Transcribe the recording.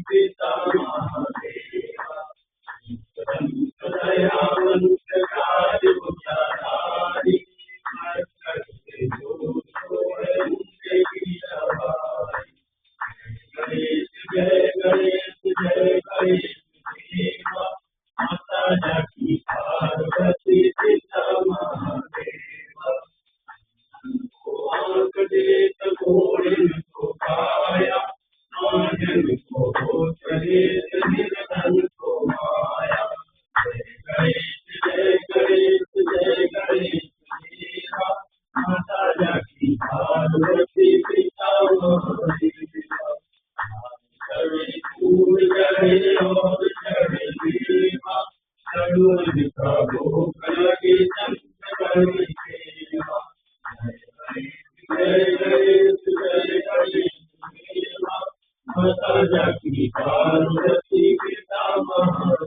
पिता महादेवा दयावंत कार्य उचारी करते जो सोए उनके की सवारी गणेश जय गणेश देवा माता जाकी पार्वती पिता महादेवा आंख देत घोड़े को पाया आंगन को चलित निर्धन को माया जय गणेश देवा माता जाकी पार्वती पिता महादेवा फूल चढ़े और चढ़े देवा चढ़ुन का भोग लगे चंद्र सेवा जय गणेश देवा माता जाकी पार्वती पिता महादेवा